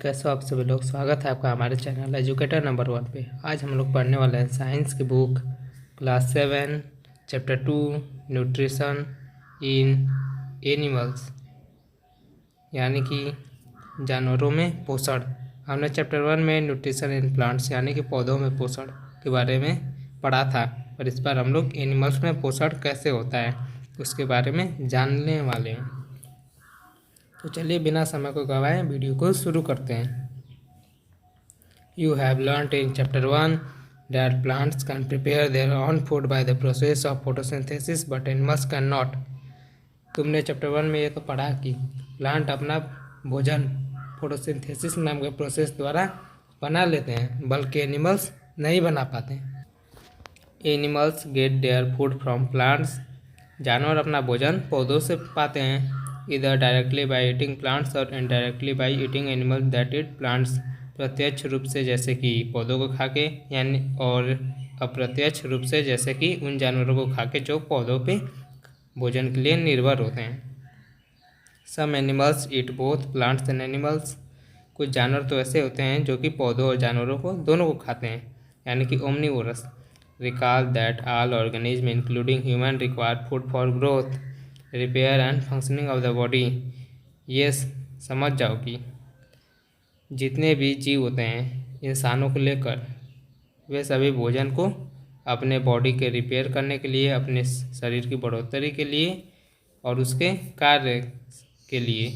कैसे हो आप सभी लोग। स्वागत है आपका हमारे चैनल एजुकेटर नंबर 1 पे। आज हम लोग पढ़ने वाले हैं साइंस की book class 7 chapter 2 nutrition in animals, यानी कि जानवरों में पोषण। हमने चैप्टर 1 में न्यूट्रिशन इन प्लांट्स यानी कि पौधों में पोषण के बारे में पढ़ा था, और इस बार हम लोग एनिमल्स में पोषण कैसे होता है उसके बारे में जानने वाले हैं। तो चलिए बिना समय को गवाए वीडियो को शुरू करते हैं। You have learnt in chapter 1 that plants can prepare their own food by the process of photosynthesis but animals cannot। तुमने चैप्टर 1 में ये तो पढ़ा कि प्लांट अपना भोजन फोटोसिंथेसिस नाम के प्रोसेस द्वारा बना लेते हैं, बल्कि एनिमल्स नहीं बना पाते। Animals gate their food from plants. जानवर अपना भोजन पौधों से पाते हैं, इधर डायरेक्टली बाय ईटिंग प्लांट्स और indirectly by eating animals that eat plants. प्रत्यक्ष रूप से जैसे कि पौधों को खा के, यानी और अप्रत्यक्ष रूप से जैसे कि उन जानवरों को खा के जो पौधों पे भोजन के लिए निर्भर होते हैं। Some animals eat both plants and animals. कुछ जानवर तो ऐसे होते हैं जो कि पौधों और जानवरों को दोनों को खाते हैं, यानी कि omnivorous. Recall that all organism including human require food for growth, repair and functioning of the body. ये समझ जाओ कि जितने भी जीव होते हैं इंसानों को लेकर, वे सभी भोजन को अपने बॉडी के रिपेयर करने के लिए, अपने शरीर की बढ़ोतरी के लिए और उसके कार्य के लिए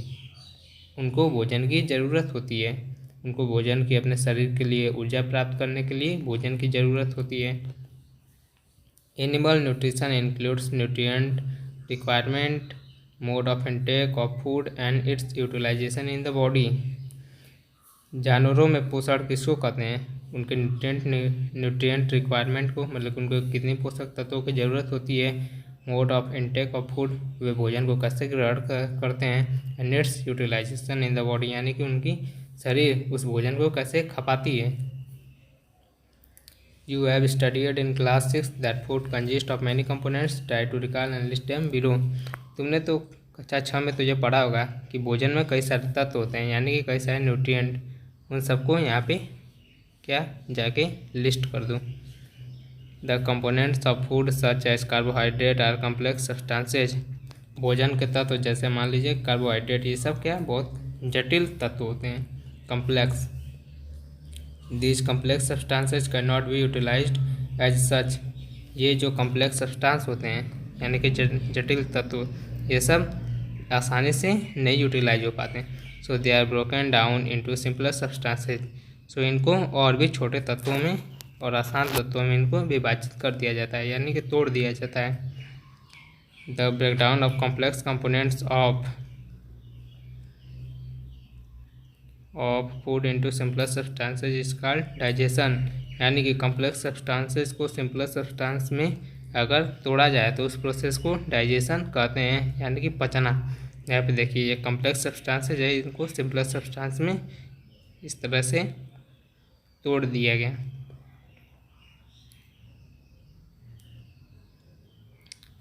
उनको भोजन की ज़रूरत होती है। उनको भोजन की, अपने शरीर के लिए ऊर्जा प्राप्त करने के लिए भोजन की ज़रूरत होती है। Animal nutrition includes nutrient requirement, mode of intake of food and its utilisation in the body. जानवरों में पोषण किसको कहते हैं? उनके न्यूट्रिएंट रिक्वायरमेंट को, मतलब उनको कितनी पोषक तत्वों की ज़रूरत होती है। Mode of intake of food, वे भोजन को कैसे ग्रहण करते हैं। And its utilisation in the body, यानी कि उनकी शरीर उस भोजन को कैसे खपाती है। You have studied in class 6 that food consists of many components. Try to recall and list them below। तुमने तो कक्षा 6 में तुझे पढ़ा होगा कि भोजन में कई सारे तत्व होते हैं, यानी कि कई सारे न्यूट्रिएंट। उन सबको यहाँ पे क्या जाके लिस्ट कर दूँ। The components of food such as carbohydrate are complex substances. भोजन के तत्व जैसे मान लीजिए कार्बोहाइड्रेट, ये सब क्या बहुत जटिल तत्व होते हैं, complex. These complex substances cannot be utilized as such। ये जो कम्प्लेक्स सब्सटेंस होते हैं, यानी कि जटिल तत्व, ये सब आसानी से नहीं यूटिलाइज हो पाते। So they are broken down into simpler substances. So इनको और भी छोटे तत्वों में और आसान तत्वों में इनको विभाजित कर दिया जाता है, यानी कि तोड़ दिया जाता है। The breakdown of complex components of food into simpler substances is called digestion. यानी कि कॉम्प्लेक्स सब्सटेंसेज को सिंपलर सब्सटेंस में अगर तोड़ा जाए तो उस प्रोसेस को डाइजेशन कहते हैं, यानी कि पचना। यहाँ पे देखिए ये कॉम्प्लेक्स सब्सटेंसेज है, इनको सिंपलर सब्सटेंस में इस तरह से तोड़ दिया गया।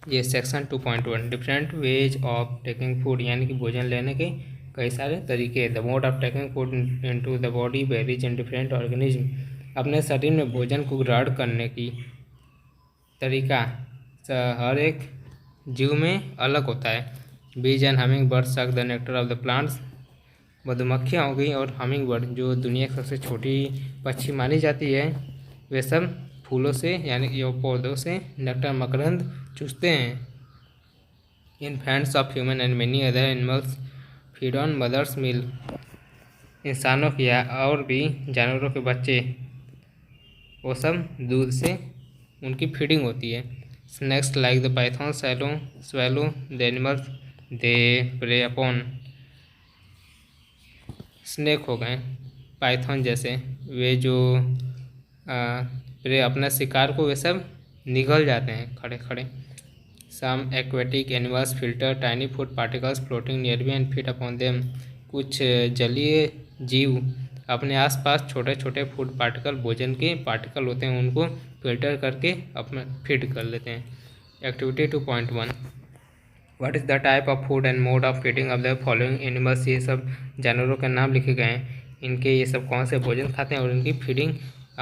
ये section 2.1 different ways of taking food, यानी कि भोजन लेने के कई सारे तरीके। The mode of taking food into the body varies in different organism. अपने शरीर में भोजन को ग्रहण करने की तरीका हर एक जीव में अलग होता है। बीज and humming bird suck the nectar of the plants. मधुमक्खियाँ हो गई और हमिंग बर्ड, जो दुनिया की सबसे छोटी पक्षी मानी जाती है, वे सब फूलों से, यानी कि पौधों से नेक्टर मकरंद चूसते हैं। Infants of human and many other animals feed on mother's milk. इंसानों की और भी जानवरों के बच्चे, वो सब दूध से उनकी फीडिंग होती है। Snakes like the python swallow the animals they prey upon. Snake हो गए पाइथन जैसे, वे जो प्रे अपना शिकार को, वे सब निगल जाते हैं खड़े खड़े। Some aquatic animals filter tiny food particles floating nearby and feed upon them। कुछ जलीय जीव अपने आसपास छोटे छोटे फूड पार्टिकल, भोजन के पार्टिकल होते हैं, उनको फिल्टर करके अपना फीड कर लेते हैं। Activity 2.1 what is the type of food and mode of feeding of the following animals. ये सब जानवरों के नाम लिखे गए हैं। इनके ये सब कौन से भोजन खाते हैं और इनकी फीडिंग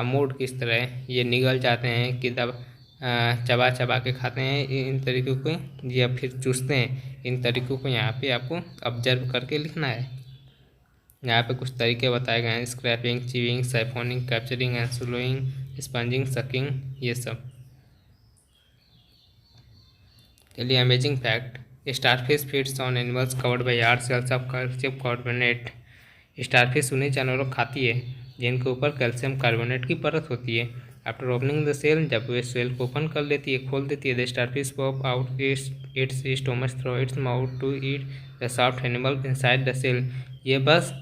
मोड किस तरह है, ये निगल जाते हैं कि चबा चबा के खाते हैं इन तरीक़ों को या फिर चूसते हैं, इन तरीक़ों को यहाँ पे आपको ऑब्जर्व करके लिखना है। यहाँ पे कुछ तरीके बताए गए हैं, scraping, chewing, siphoning, capturing and swallowing, sponging, sucking, ये सब। चलिए amazing fact, starfish feeds on animals covered by hard shells of calcium carbonate. Starfish उन्हीं जानवरों को खाती है जिनके ऊपर कैल्शियम कार्बोनेट की परत होती है। आफ्टर ओपनिंग द सेल, जब वे सेल को ओपन कर लेती है, खोल देती है, the starfish pop out its stomach through its mouth to eat the soft animal inside the shell. ये बस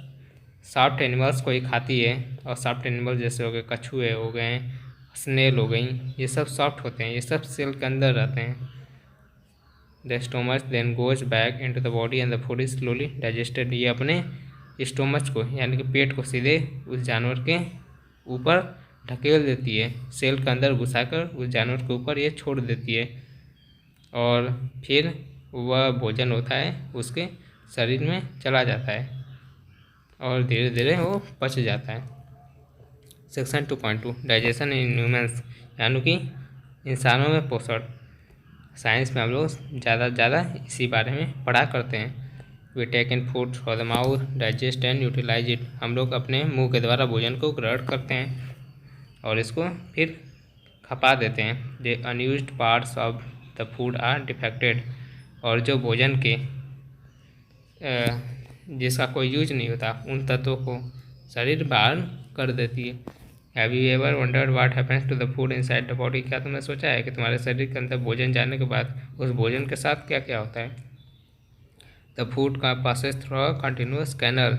सॉफ्ट एनिमल्स को ही खाती है, और सॉफ्ट एनिमल जैसे हो गए कछुए हो गए, स्नेल हो गई, ये सब सॉफ्ट होते हैं, ये सब सेल के अंदर रहते हैं। The stomach then goes back into the body and the food is slowly digested. ये अपने स्टोमच को यानी कि पेट को सीधे उस जानवर के ऊपर ढकेल देती है, सेल के अंदर घुसाकर उस जानवर के ऊपर ये छोड़ देती है, और फिर वह भोजन होता है उसके शरीर में चला जाता है और धीरे धीरे वो पच जाता है। सेक्शन 2.2 डाइजेशन इन ह्यूमंस, यानी कि इंसानों में पोषण। साइंस में हम लोग ज़्यादा से ज़्यादा इसी बारे में पढ़ा करते हैं। We take in food for the mouth, digest and utilise it. हम लोग अपने मुंह के द्वारा भोजन को ग्रहण करते हैं और इसको फिर खपा देते हैं। The unused parts of the food are defected. और जो भोजन के जिसका कोई यूज नहीं होता उन तत्वों को शरीर बाहर कर देती है। Have you ever wondered what happens to the food inside the body? क्या तुमने सोचा है कि तुम्हारे शरीर के अंदर भोजन जाने के बाद उस भोजन के साथ क्या क्या होता है? द फूड का passes through a continuous canal.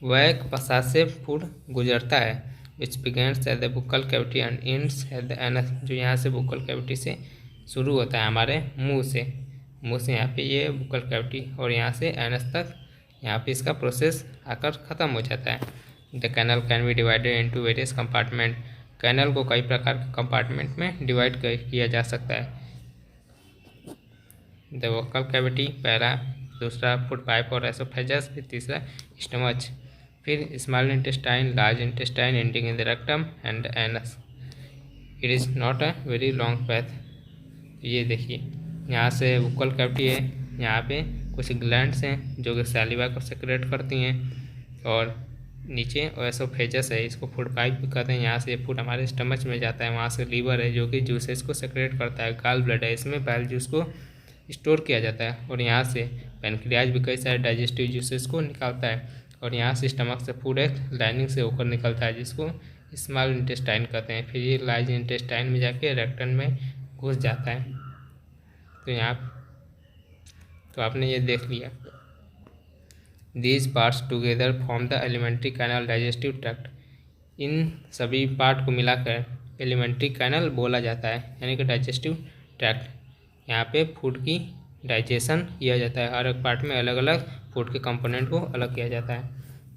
वह एक पसार से फूड गुजरता है, which begins at the buccal cavity and ends at the anus. जो यहाँ से बुक्कल कैविटी से शुरू होता है हमारे मुंह से यहाँ पे ये बुक्कल कैविटी, और यहाँ से एनस तक यहाँ पे इसका प्रोसेस आकर ख़त्म हो जाता है। The canal can be divided into various compartment. Canal को कई प्रकार के कंपार्टमेंट में डिवाइड किया जा सकता है। द वोकल कैविटी पहला, दूसरा फूड पाइप और एसोफेगस, फिर तीसरा स्टमच, फिर small intestine, large intestine ending in the rectum and anus. It is not a very long path. ये देखिए यहाँ से वोकल कैविटी है, यहाँ पे कुछ ग्लैंड्स हैं जो कि सैलिवा को सेक्रेट करती हैं, और नीचे एसोफेगस है, इसको फूड पाइप भी कहते हैं। यहाँ से फूड हमारे स्टमच में जाता है। वहाँ से लीवर है जो कि जूसेस को सेक्रेट करता है। गाल ब्लड है, इसमें बाइल जूस को स्टोर किया जाता है, और यहाँ से पैनक्रियाज भी कई सारे डाइजेस्टिव जूसेस को निकालता है, और यहाँ से स्टमक से फूड एक लाइनिंग से होकर निकलता है जिसको स्मॉल इंटेस्टाइन कहते हैं। फिर ये लार्ज इंटेस्टाइन में जाके रेक्टम में घुस जाता है। तो आपने ये देख लिया। These parts together form the elementary canal digestive tract. इन सभी पार्ट को मिलाकर एलिमेंट्री कैनल बोला जाता है, यानी कि डाइजेस्टिव ट्रैक्ट। यहाँ पे फूड की डाइजेशन किया जाता है, हर एक पार्ट में अलग अलग फूड के कंपोनेंट को अलग किया जाता है।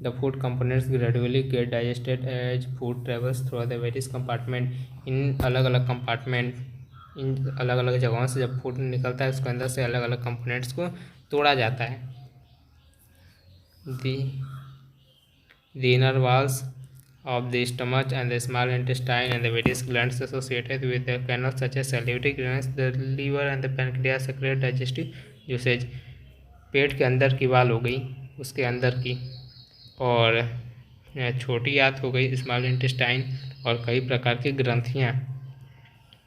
The food components gradually get digested as food travels through the various compartment. इन अलग अलग कंपार्टमेंट, इन अलग अलग जगहों से जब फूड निकलता है उसके अंदर से अलग अलग कंपोनेंट्स को तोड़ा जाता है। The inner walls of the stomach and the small intestine and the various glands associated with the canal such as salivary glands, the liver and the pancreas secrete digestive juices। पेट के अंदर की वाल हो गई, उसके अंदर की, और छोटी आंत हो गई स्मॉल इंटेस्टाइन, और कई प्रकार की ग्रंथियाँ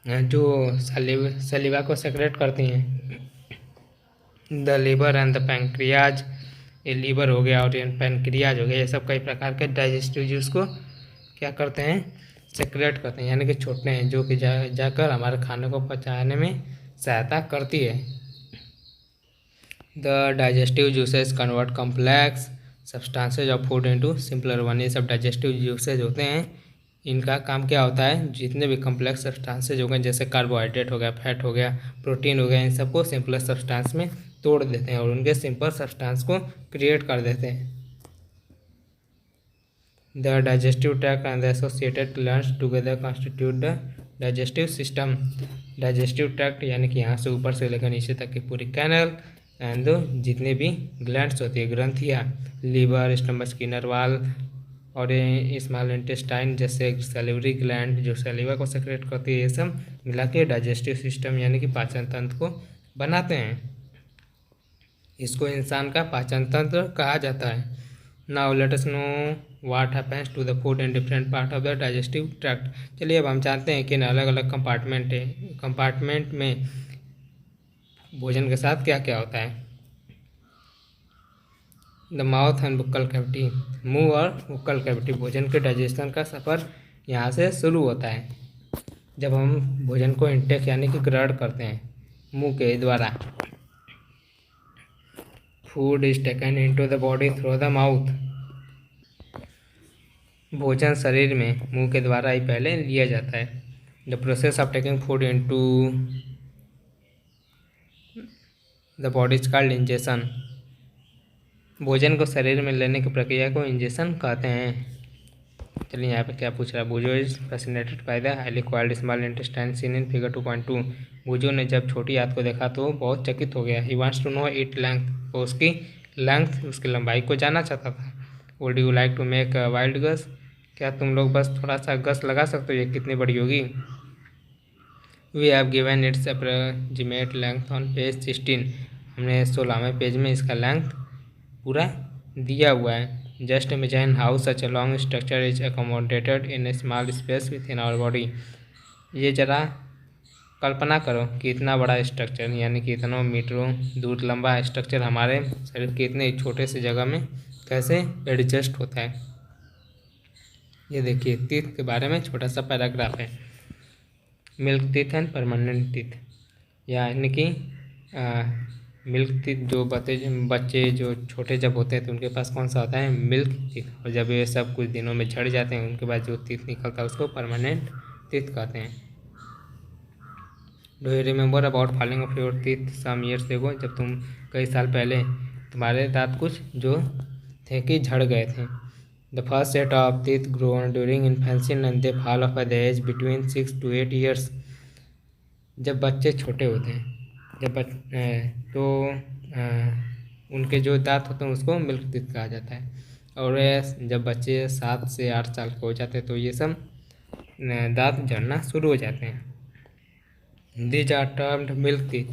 जो सलीवा को सेक्रेट करती हैं। The liver and the pancreas, ये लीवर हो गया और ये पैनक्रियाज हो गया, ये सब कई प्रकार के डाइजेस्टिव जूस को क्या करते हैं, सेक्रेट करते हैं, यानी कि छोड़ते हैं, जो कि जाकर हमारे खाने को पचाने में सहायता करती है। The digestive juices convert complex substances of food into simpler one. ये सब डाइजेस्टिव जूसेज होते हैं, इनका काम क्या होता है, जितने भी कॉम्प्लेक्स सब्सटेंसेज हो गए, जैसे कार्बोहाइड्रेट हो गया, फैट हो गया, प्रोटीन हो गया, इन सबको सिंपलर सब्सटेंस में तोड़ देते हैं और उनके सिंपल सब्सटेंस को क्रिएट कर देते हैं। The digestive tract and the associated glands together constitute the digestive system. Digestive tract यानी कि यहाँ से ऊपर से लेकर नीचे तक की पूरी कैनल, एंड जितने भी ग्लैंड्स होती है, ग्रंथियाँ, लीवर, स्टमच की इनर वॉल, और स्मॉल इंटेस्टाइन जैसे सैलिवरी ग्लैंड जो सैलिवा को सेक्रेट करती है, ये सब मिला के डाइजेस्टिव सिस्टम यानी कि पाचन तंत्र को बनाते हैं। इसको इंसान का पाचन तंत्र कहा जाता है। Now let us know what happens to the food in different part of the digestive tract. चलिए अब हम जानते हैं कि इन अलग अलग कंपार्टमेंट है, कंपार्टमेंट में भोजन के साथ क्या क्या होता है। The mouth and Bukkal cavity, मुंह और बुक्कल कैविटी, भोजन के डाइजेशन का सफ़र यहाँ से शुरू होता है। जब हम भोजन को इंटेक यानी कि ग्रहण करते हैं मुंह के द्वारा, food is taken into the body through the mouth. भोजन शरीर में मुंह के द्वारा ही पहले लिया जाता है। The process of taking food into the body is called ingestion. भोजन को शरीर में लेने की प्रक्रिया को इंजेशन कहते हैं। चलिए यहाँ पे क्या पूछ रहा है। Boojho is fascinated by the highly coiled small intestine seen in figure 2.2। Boojho ने जब छोटी आंत को देखा तो बहुत चकित हो गया। He wants to know it length, वो उसकी लेंथ, उसकी लंबाई को जानना चाहता था। Would you like to make a wild guess, क्या तुम लोग बस थोड़ा सा गस लगा सकते हो ये कितनी बड़ी होगी। We have given its approximate length on page 16। हमने 16वें पेज में इसका लेंथ पूरा दिया हुआ है। Just imagine how such a long structure is accommodated in a small space within our body. ये जरा कल्पना करो कि इतना बड़ा स्ट्रक्चर यानी कि इतना मीटरों दूर लंबा स्ट्रक्चर हमारे शरीर के इतने छोटे से जगह में कैसे एडजस्ट होता है। ये देखिए टीथ के बारे में छोटा सा पैराग्राफ है। Milk teeth and permanent teeth, यानी कि मिल्क टीथ जो बच्चे जो छोटे जब होते हैं तो उनके पास कौन सा होता है, मिल्क टीथ। और जब ये सब कुछ दिनों में झड़ जाते हैं उनके बाद जो टीथ निकलता है उसको परमानेंट टीथ कहते हैं। Do you remember about falling off your teeth some years ago, जब तुम कई साल पहले तुम्हारे दांत कुछ जो थे कि झड़ गए थे। The first set of teeth grown during infancy and they fall off the age between 6 to 8 years। जब बच्चे छोटे होते हैं तो उनके जो दांत होते हैं उसको मिल्क टीथ कहा जाता है। और जब बच्चे 7 से 8 साल के हो जाते हैं तो ये सब दांत झड़ना शुरू हो जाते हैं। These are termed milk teeth,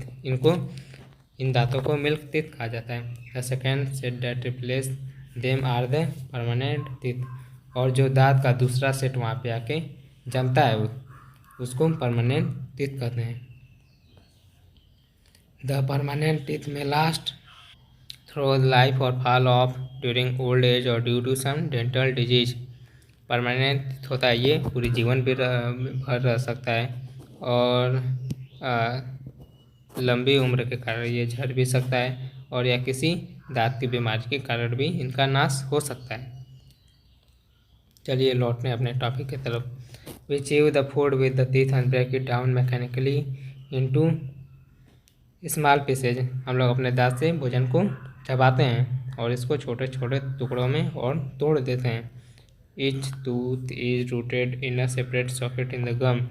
इन दांतों को मिल्क टीथ कहा जाता है। The second set that replace them are the permanent teeth, और जो दांत का दूसरा सेट वहाँ पे आके जमता है उसको परमानेंट टीथ कहते हैं। The permanent teeth may last through life और fall off during old age और due to some dental disease. Permanent teeth होता है ये पूरी जीवन भी भर रह सकता है और लंबी उम्र के कारण ये झड़ भी सकता है, और या किसी दांत की बीमारी के कारण भी इनका नाश हो सकता है। चलिए लौटने अपने टॉपिक की तरफ। We chew the food with the teeth and break it down mechanically into small pieces. हम लोग अपने दांत से भोजन को चबाते हैं और इसको छोटे छोटे टुकड़ों में और तोड़ देते हैं। Each tooth is rooted in a separate socket in the gum.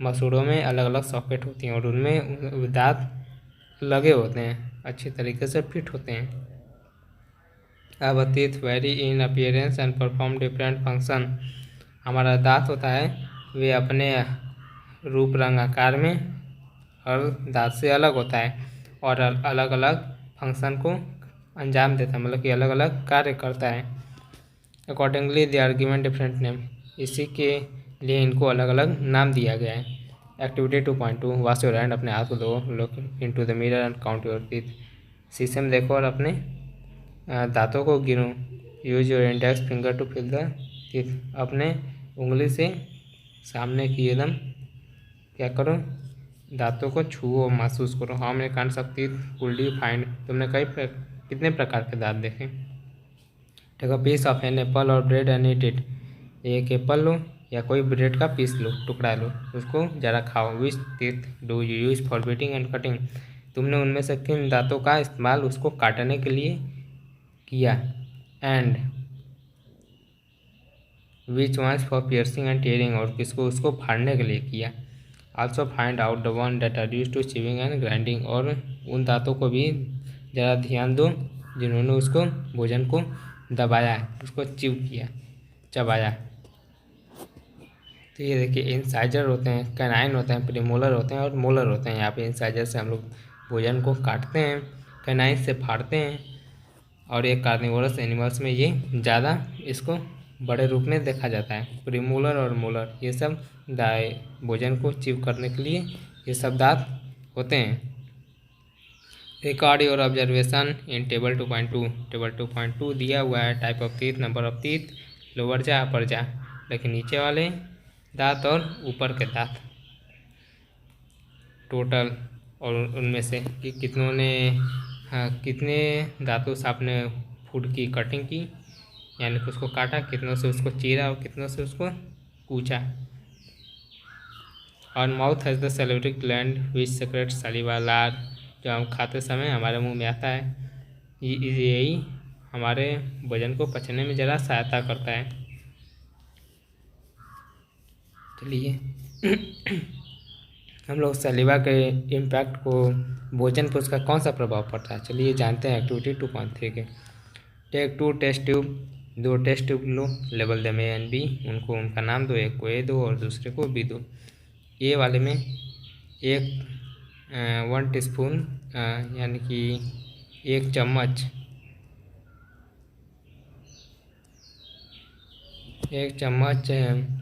मसूड़ों में अलग अलग सॉकेट होती हैं और उनमें दांत लगे होते हैं, अच्छी तरीके से फिट होते हैं। अब teeth very in appearance and perform different function. हमारा दांत होता है वे अपने रूप रंग आकार में हर दांत से अलग होता है और अलग अलग फंक्शन को अंजाम देता है, मतलब कि अलग अलग कार्य करता है। Accordingly they are given different name, इसी के लिए इनको अलग अलग नाम दिया गया है। एक्टिविटी 2.2 वॉश योर हैंड, अपने हाथ को धो, look into the mirror and count your teeth. शीशे में देखो और अपने दांतों को गिनो। Use your index finger to feel the teeth, अपने उंगली से सामने की एकदम क्या करो, दांतों को छुओ, महसूस करो। How many kinds of teeth could you find, तुमने कितने प्रकार के दांत देखे। Take a piece of an apple और ब्रेड एंड ईट इट, एक एप्पल लो या कोई ब्रेड का पीस लो, टुकड़ा लो, उसको ज़रा खाओ। Which teeth do you use for biting and cutting, तुमने उनमें से किन दांतों का इस्तेमाल उसको काटने के लिए किया। And which ones for piercing and tearing, और किसको उसको फाड़ने के लिए किया। Also find out the one that are use to chewing and grinding, और उन दांतों को भी ज़रा ध्यान दो जिन्होंने उसको भोजन को दबाया है, उसको च्यू किया, चबाया। तो ये देखिए इंसाइजर होते हैं, कैनाइन होते हैं, प्रीमोलर होते हैं और मोलर होते हैं। यहाँ पे इंसाइजर से हम लोग भोजन को काटते हैं, कैनाइन से फाड़ते हैं। और ये कार्निवोरस एनिमल्स में ये ज़्यादा इसको बड़े रूप में देखा जाता है। प्रीमोलर और मोलर ये सब भोजन को च्यू करने के लिए ये सब दांत होते हैं। Record your observation in table 2.2। Table 2.2 दिया हुआ है type of teeth, number of teeth, lower जा अपर जा, लेकिन नीचे वाले दांत और ऊपर के दांत टोटल, और उनमें से कि कितनों ने कितने दांतों से आपने फूड की कटिंग की, यानी कि उसको काटा, कितनों से उसको चीरा और कितनों से उसको कूचा। और mouth has the salivary gland which secrete saliva, लार, जो हम खाते समय हमारे मुंह में आता है, यही हमारे भोजन को पचने में ज़रा सहायता करता है। चलिए हम लोग सलीवा के इम्पैक्ट को भोजन पर उसका कौन सा प्रभाव पड़ता है, चलिए जानते हैं एक्टिविटी 2.3 के। Take 2 test tube, 2 test tube लो, label them A and B, उनको उनका नाम दो, एक को ए दो और दूसरे को बी दो। ए वाले में 1 टीस्पून यानी कि 1 चम्मच, 1 चम्मच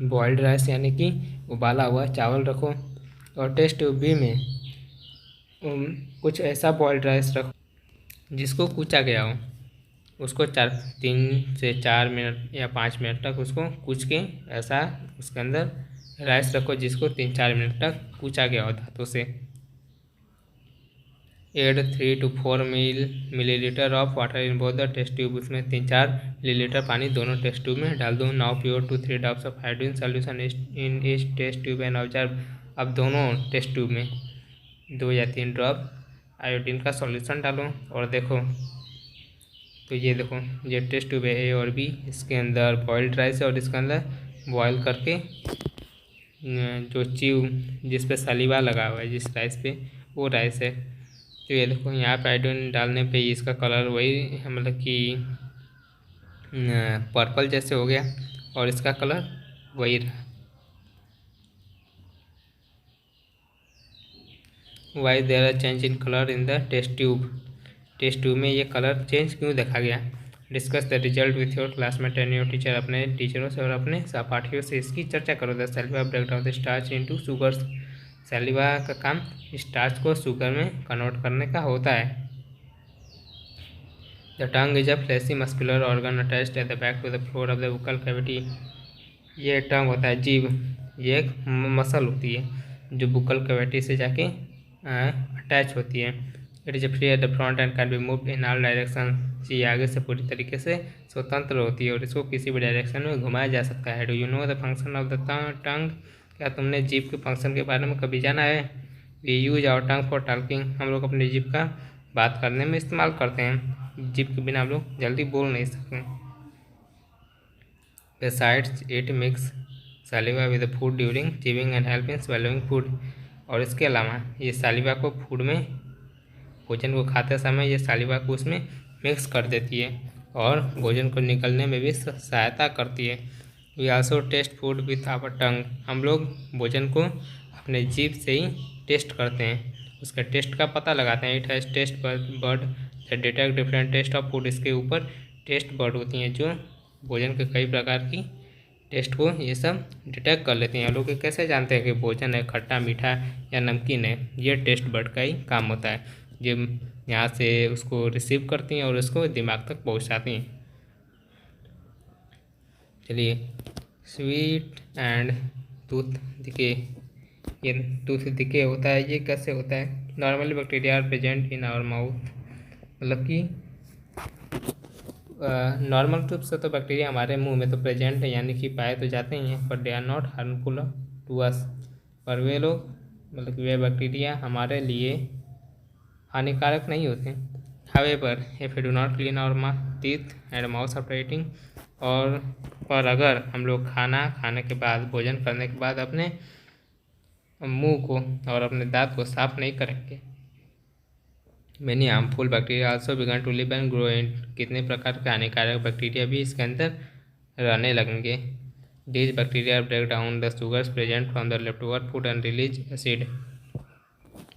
बॉइल्ड राइस यानी कि उबाला हुआ चावल रखो। और टेस्ट ट्यूब बी में कुछ ऐसा बॉइल्ड राइस रखो जिसको कूचा गया हो, उसको 3 से 4 मिनट या 5 मिनट तक उसको कूच के ऐसा उसके अंदर राइस रखो जिसको 3-4 मिनट तक कूचा गया हो धातु से। Add 3 to 4 millilitre of water in both the test tube, उसमें 3-4 मिलीलीटर पानी दोनों टेस्ट ट्यूब में डाल दो। Now pure 2-3 drops of iodine solution in each test tube and observe. अब दोनों टेस्ट ट्यूब में 2 या 3 ड्रॉप आयोडीन का सॉल्यूशन डालो और देखो। तो ये देखो, ये टेस्ट ट्यूब है ए और बी, इसके अंदर बॉइल्ड राइस है और इसके अंदर बॉयल करके जो च्यू जिस पे सलीवा लगा हुआ है जिस राइस पे, वो राइस है। तो ये देखो यहाँ पे आयोडीन डालने पे इसका कलर वही मतलब कि पर्पल जैसे हो गया और इसका कलर वही रहा। Why there are change in colour in the test tube, test tube में ये कलर चेंज क्यों देखा गया। Discuss the result with your classmate and your teacher, अपने टीचरों से और अपने सहपाठियों से इसकी चर्चा करो। The saliva break down the starch into sugars, saliva का काम स्टार्च को शुगर में कन्वर्ट करने का होता है। The tongue is a fleshy muscular organ attached at the back to the floor of the vocal cavity, ये टंग होता है जीभ, ये एक मसल होती है जो बुकल कैविटी से जाके अटैच होती है। It is free at the front end can be moved in all direction, ये आगे से पूरी तरीके से स्वतंत्र होती है और इसको किसी भी डायरेक्शन में घुमाया जा सकता है। Do you know the function of the tongue, क्या तुमने जीभ के फंक्शन के बारे में कभी जाना है। We use our tongue for talking, हम लोग अपनी जीभ का बात करने में इस्तेमाल करते हैं, जीभ के बिना हम लोग जल्दी बोल नहीं सकते। Besides, it mix saliva with the food during chewing and help in swallowing food, और इसके अलावा ये सालिवा को फूड में, भोजन को खाते समय ये सालिवा को उसमें मिक्स कर देती है और भोजन को निकलने में भी सहायता करती है। We also taste food with our tongue, हम लोग भोजन को अपने जीभ से ही टेस्ट करते हैं, उसका टेस्ट का पता लगाते हैं। It has taste bird that detect different taste of food, इसके ऊपर टेस्ट बर्ड होती हैं जो भोजन के कई प्रकार की टेस्ट को ये सब डिटेक्ट कर लेती हैं। लोग कैसे जानते हैं कि भोजन है खट्टा मीठा या नमकीन है, ये टेस्ट बर्ड का ही काम होता है, जो यहाँ से उसको रिसीव करती हैं और उसको दिमाग तक पहुँचाती हैं। चलिए, स्वीट एंड टूथ डिके, ये टूथ डिके होता है, ये कैसे होता है। Normally bacteria are present in our mouth, मतलब कि नॉर्मल रूप से तो बैक्टीरिया हमारे मुंह में तो प्रेजेंट है, यानी कि पाए तो जाते ही हैं, but they are not harmful to us, पर वे लोग मतलब कि वे बैक्टीरिया हमारे लिए हानिकारक नहीं होते। However if you do not clean our teeth and mouth after eating, और पर अगर हम लोग खाना खाने के बाद, भोजन करने के बाद अपने मुंह को और अपने दांत को साफ नहीं करेंगे, many harmful bacteria also begin to live and grow in, कितने प्रकार के हानिकारक बैक्टीरिया भी इसके अंदर रहने लगेंगे। These bacteria break down the sugars present from the leftover food and release acid.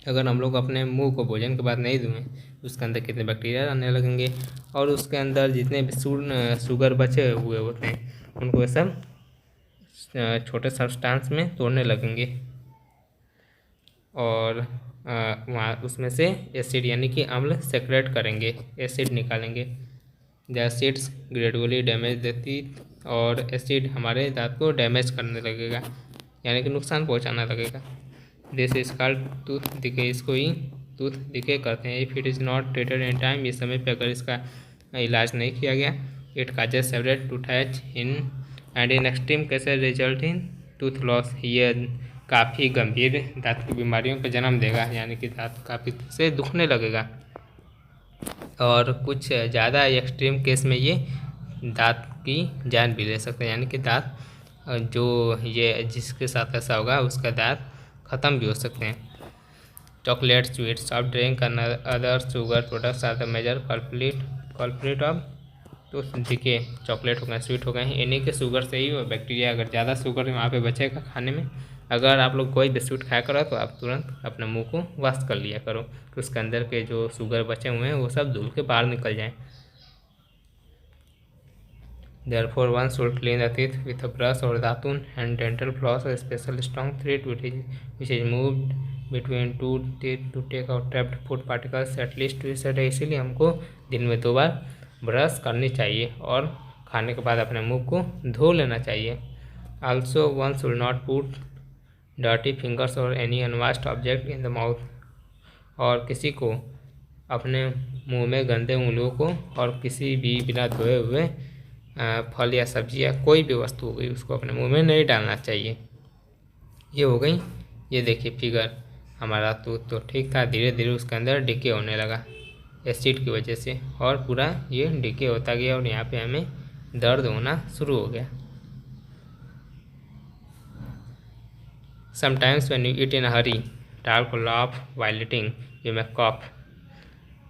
अगर हम लोग अपने मुंह को भोजन के बाद नहीं धोएं उसके अंदर कितने बैक्टीरिया रहने लगेंगे और उसके अंदर जितने भी शुगर बचे हुए होते हैं उनको सब छोटे सब्सटेंस में तोड़ने लगेंगे और वहाँ उसमें से एसिड यानी कि अम्ल सेक्रेट करेंगे, एसिड निकालेंगे। The acids gradually damage the teeth, और एसिड हमारे दांत को डैमेज करने लगेगा यानी कि नुकसान पहुंचाना लगेगा। This is called tooth decay, इसको ही टूथ डिके कहते हैं। If it is not treated in time, इस समय पे अगर इसका इलाज नहीं किया गया, it causes severe tooth in and in extreme cases result in tooth loss, ये काफ़ी गंभीर दांत की बीमारियों का जन्म देगा यानी कि दांत काफ़ी से दुखने लगेगा और कुछ ज़्यादा एक्सट्रीम केस में ये दांत की जान भी ले सकते हैं यानी कि दांत जो ये जिसके साथ ऐसा होगा उसका दांत ख़त्म भी हो सकते हैं। Chocolate, sweet, soft drink and other sugar products are the major culprit of tooth decay. Chocolate हो गए, स्वीट हो गए, इन्हीं के शुगर से ही वो बैक्टीरिया, अगर ज़्यादा शुगर वहाँ पे बचेगा खाने में, अगर आप लोग कोई बिस्कुट खाया करो तो आप तुरंत अपने मुंह को वॉश कर लिया करो कि उसके अंदर के जो शुगर बचे हुए हैं वो सब धुल के बाहर निकल जाएं। Therefore, one should clean the teeth with a brush or दातून and dental floss, a special strong thread which is moved between two teeth to take out trapped food particles at least twice a day। इसीलिए हमको दिन में 2 बार brush करनी चाहिए और खाने के बाद अपने मुंह को धो लेना चाहिए। Also, one should not put dirty fingers or any unwashed object in the mouth, और किसी को अपने मुंह में गंदे उंगलियों को और किसी भी बिना धोए हुए फल या सब्जी या कोई भी वस्तु हो गई उसको अपने मुंह में नहीं डालना चाहिए। ये हो गई, ये देखिए फिगर, हमारा टूथ तो ठीक था, धीरे धीरे उसके अंदर डिके होने लगा एसिड की वजह से और पूरा ये डिके होता गया और यहाँ पे हमें दर्द होना शुरू हो गया। Sometimes when you eat in a hurry, talk, laugh while eating, you may cough,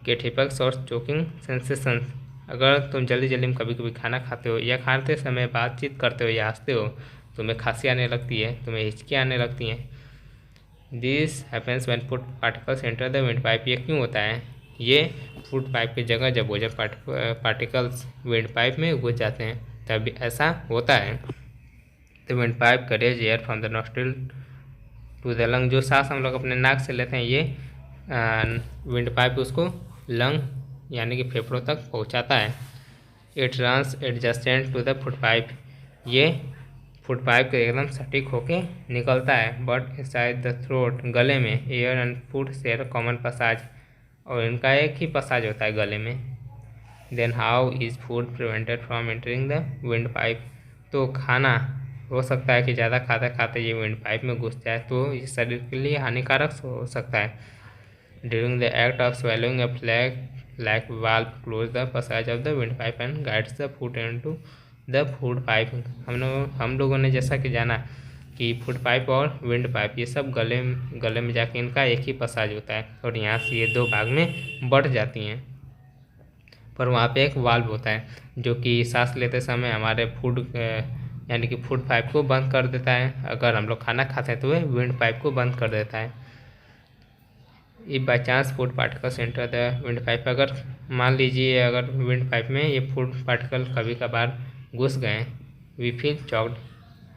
get hiccups or choking sensations। अगर तुम जल्दी जल्दी में कभी कभी खाना खाते हो या खाते समय बातचीत करते हो या हंसते हो, तुम्हें खांसी आने लगती है, तुम्हें हिचकी आने लगती हैं। This happens when food particles enter the wind pipe. ये क्यों होता है? ये फूड पाइप की जगह जब भोजन पार्टिकल्स विंड पाइप में घुस जाते हैं तब ऐसा होता है। The wind pipe carries air from the nostril to the lung. जो सांस हम लोग अपने नाक से लेते हैं ये विंड पाइप उसको लंग यानी कि फेफड़ों तक पहुंचाता है। It runs adjacent to the food pipe. ये फूड पाइप के एकदम सटीक होके निकलता है। बट इनसाइड द थ्रोट, गले में, air and food share common passage, और इनका एक ही पसाज होता है गले में। Then how is food prevented from entering the wind pipe. तो खाना हो सकता है कि ज़्यादा खाते खाते ये विंड पाइप में घुस जाए तो ये शरीर के लिए हानिकारक हो सकता है। During the act of swallowing a flag like valve close the passage of the windpipe and guides the food into the food pipe। हम लोगों ने जैसा कि जाना कि फूड पाइप और विंड पाइप ये सब गले में जाके इनका एक ही पसाज होता है और यहाँ से ये 2 भाग में बढ़ जाती हैं। पर वहाँ पे एक वाल्व होता है जो कि सांस लेते समय हमारे फूड यानी कि फूड पाइप को बंद कर देता है। अगर हम लोग खाना खाते हैं तो वह विंड पाइप को बंद कर देता है। If by chance food particles enter the wind pipe, अगर मान लीजिए अगर विंड पाइप में ये फूड पार्टिकल कभी कभार घुस गए, वी फील चॉक्ड,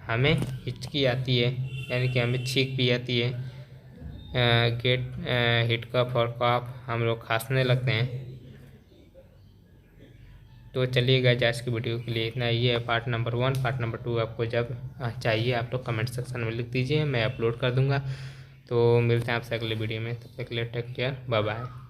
हमें हिचकी आती है यानी कि हमें छींक भी आती है। गेट हिट कफ और कफ, हम लोग खांसने लगते हैं। तो चलिएगा आज की वीडियो के लिए इतना ही है। पार्ट नंबर 1, पार्ट नंबर 2 आपको जब चाहिए आप लोग कमेंट सेक्शन में लिख दीजिए, मैं अपलोड कर दूंगा। तो मिलते हैं आपसे अगले वीडियो में, तब तक के लिए टेक केयर, बाय बाय।